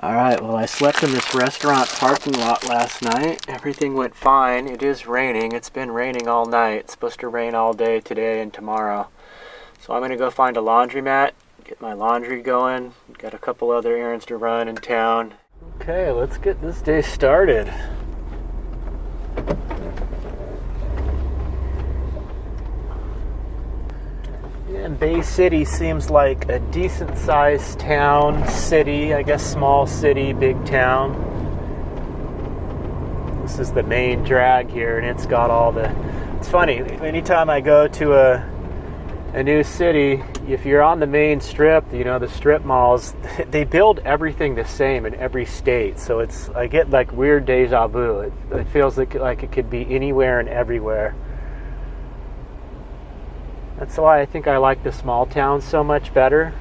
Alright, well I slept in this restaurant parking lot last night. Everything went fine. It is raining. It's been raining all night. It's supposed to rain all day today and tomorrow. So I'm going to go find a laundromat, get my laundry going. Got a couple other errands to run in town. Okay, let's get this day started. And Bay City seems like a decent sized town, city, I guess small city, big town. This is the main drag here, and it's got all the... It's funny, anytime I go to a new city, if you're on the main strip, you know, the strip malls, they build everything the same in every state. So I get like weird deja vu. It feels like it could be anywhere and everywhere. That's why I think I like the small towns so much better.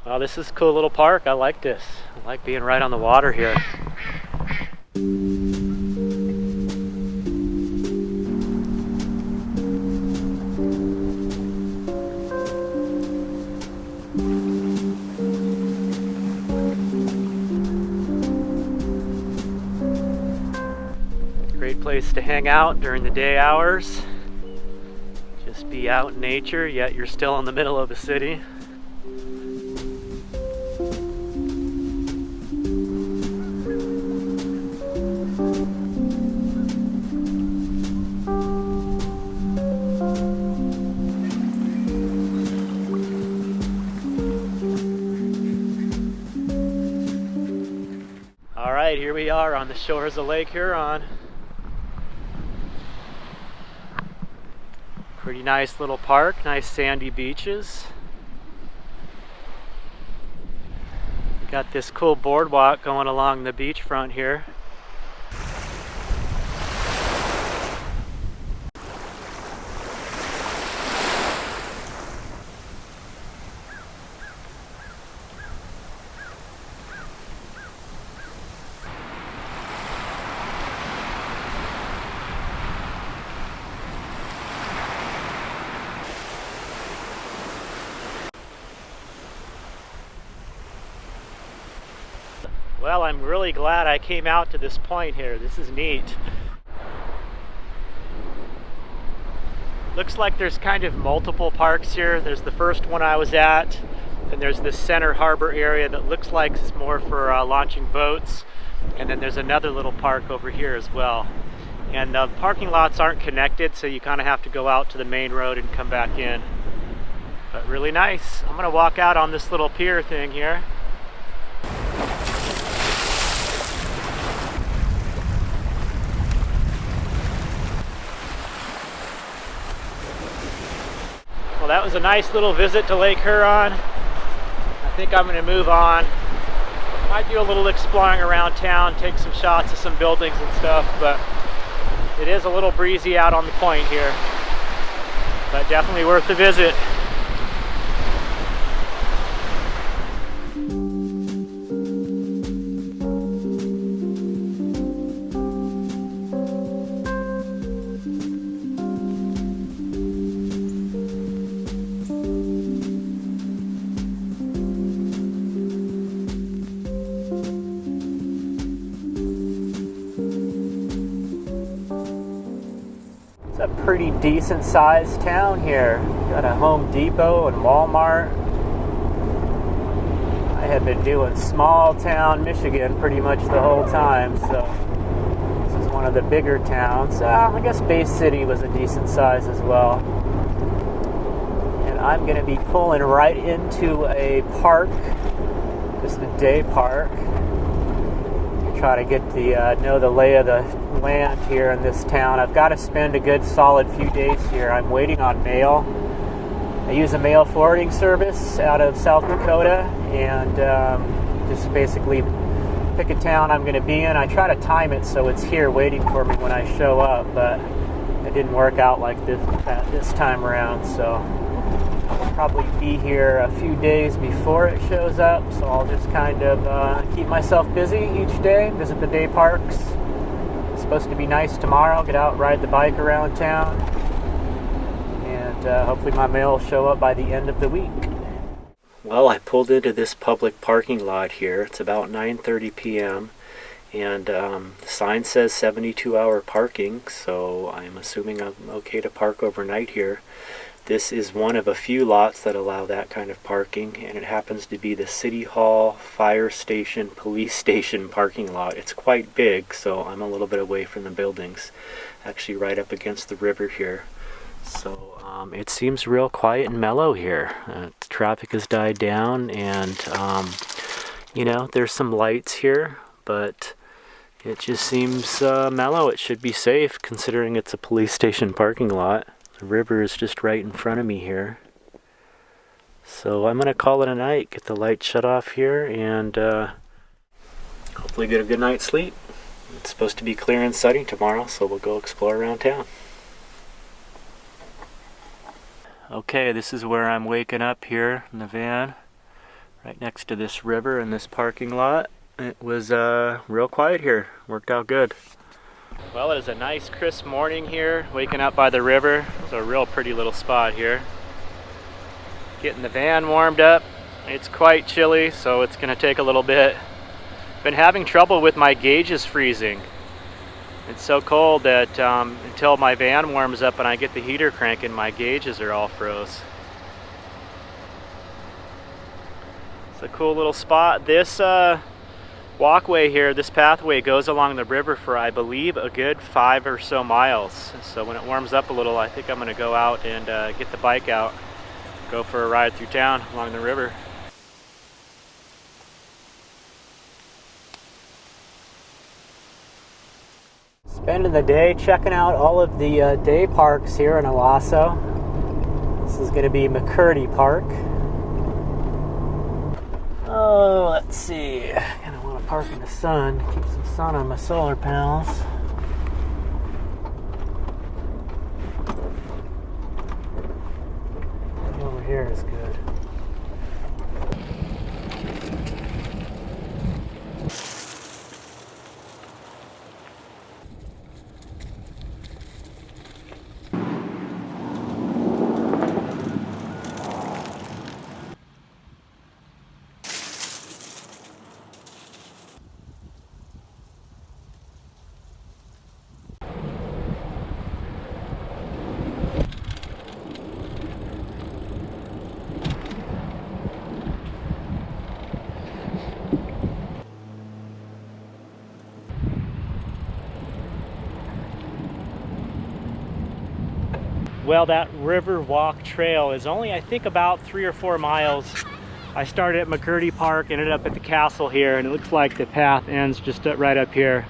Well, this is a cool little park. I like this. I like being right on the water here. Great place to hang out during the day hours. Just be out in nature, yet you're still in the middle of the city. All right, here we are on the shores of Lake Huron. Pretty nice little park, nice sandy beaches. Got this cool boardwalk going along the beachfront here. Well, I'm really glad I came out to this point here. This is neat. Looks like there's kind of multiple parks here. There's the first one I was at, and there's this center harbor area that looks like it's more for launching boats, and then there's another little park over here as well. And the parking lots aren't connected, so you kind of have to go out to the main road and come back in. But really nice. I'm gonna walk out on this little pier thing here. Well, that was a nice little visit to Lake Huron. I think I'm going to move on. Might do a little exploring around town, take some shots of some buildings and stuff, but it is a little breezy out on the point here. But definitely worth the visit. It's a pretty decent sized town here. Got a Home Depot and Walmart. I had been doing small town Michigan pretty much the whole time, so this is one of the bigger towns. I guess Bay City was a decent size as well. And I'm going to be pulling right into a park, just a day park. Try to get the know the lay of the land here in this town. I've got to spend a good solid few days here. I'm waiting on mail. I use a mail forwarding service out of South Dakota, and just basically pick a town I'm going to be in. I try to time it so it's here waiting for me when I show up, but it didn't work out like this time around, so I'll probably be here a few days before it shows up, so I'll just kind of keep myself busy each day, visit the day parks. It's supposed to be nice tomorrow, get out, ride the bike around town, and hopefully my mail will show up by the end of the week. Well, I pulled into this public parking lot here. It's about 9:30 p.m. and the sign says 72-hour parking, so I'm assuming I'm okay to park overnight here. This is one of a few lots that allow that kind of parking, and it happens to be the City Hall, Fire Station, Police Station parking lot. It's quite big, so I'm a little bit away from the buildings, actually right up against the river here. So it seems real quiet and mellow here. Traffic has died down, and you know, there's some lights here, but it just seems mellow. It should be safe considering it's a police station parking lot. The river is just right in front of me here. So I'm going to call it a night, get the lights shut off here, and hopefully get a good night's sleep. It's supposed to be clear and sunny tomorrow, so we'll go explore around town. Okay, this is where I'm waking up here in the van, right next to this river in this parking lot. It was real quiet here, worked out good. Well, it is a nice crisp morning here, waking up by the river. It's a real pretty little spot here. Getting the van warmed up. It's quite chilly, so it's going to take a little bit. Been having trouble with my gauges freezing. It's so cold that until my van warms up and I get the heater cranking, my gauges are all froze. It's a cool little spot. This walkway here, this pathway goes along the river for, I believe, a good 5 or so miles. So when it warms up a little, I think I'm going to go out and get the bike out, go for a ride through town along the river. Spending the day checking out all of the day parks here in Owosso. This is going to be McCurdy Park. Oh, let's see. I kind of want to park in the sun, keep some sun on my solar panels. Over here is good. Well, that river walk trail is only, I think, about 3 or 4 miles. I started at McCurdy Park, ended up at the castle here, and it looks like the path ends just right up here.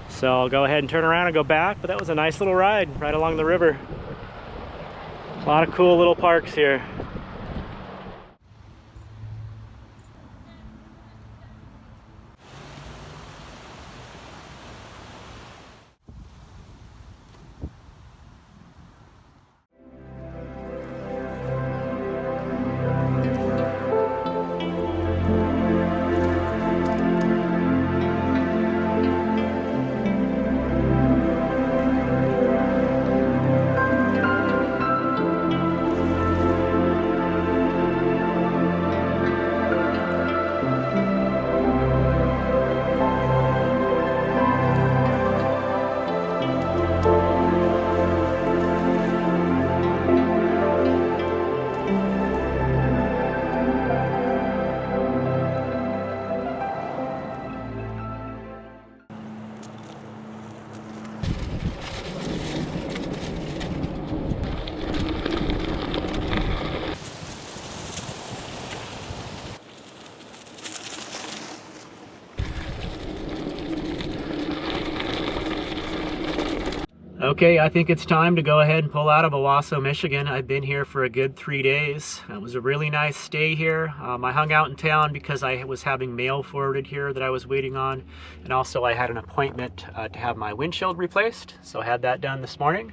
So I'll go ahead and turn around and go back, but that was a nice little ride right along the river. A lot of cool little parks here. Okay, I think it's time to go ahead and pull out of Owosso, Michigan. I've been here for a good 3 days. It was a really nice stay here. I hung out in town because I was having mail forwarded here that I was waiting on. And also I had an appointment to have my windshield replaced. So I had that done this morning.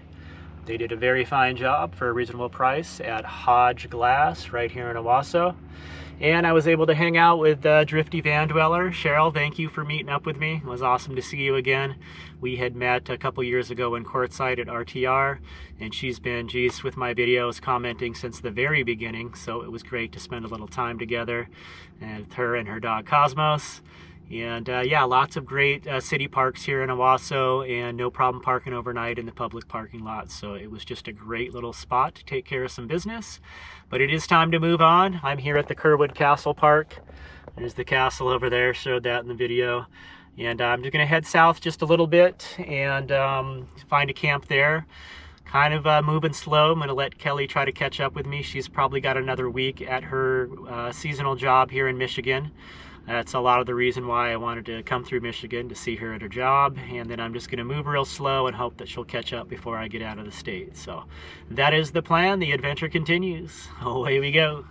They did a very fine job for a reasonable price at Hodge Glass right here in Owosso. And I was able to hang out with Drifty Van Dweller. Cheryl, thank you for meeting up with me. It was awesome to see you again. We had met a couple years ago in Quartzsite at RTR, and she's been, geez, with my videos commenting since the very beginning, so it was great to spend a little time together with her and her dog Cosmos. And yeah, lots of great city parks here in Owosso, and no problem parking overnight in the public parking lot. So it was just a great little spot to take care of some business. But it is time to move on. I'm here at the Kerwood Castle Park. There's the castle over there, showed that in the video. And I'm just gonna head south just a little bit and find a camp there. Kind of moving slow. I'm gonna let Kelly try to catch up with me. She's probably got another week at her seasonal job here in Michigan. That's a lot of the reason why I wanted to come through Michigan, to see her at her job. And then I'm just going to move real slow and hope that she'll catch up before I get out of the state. So that is the plan. The adventure continues. Away we go.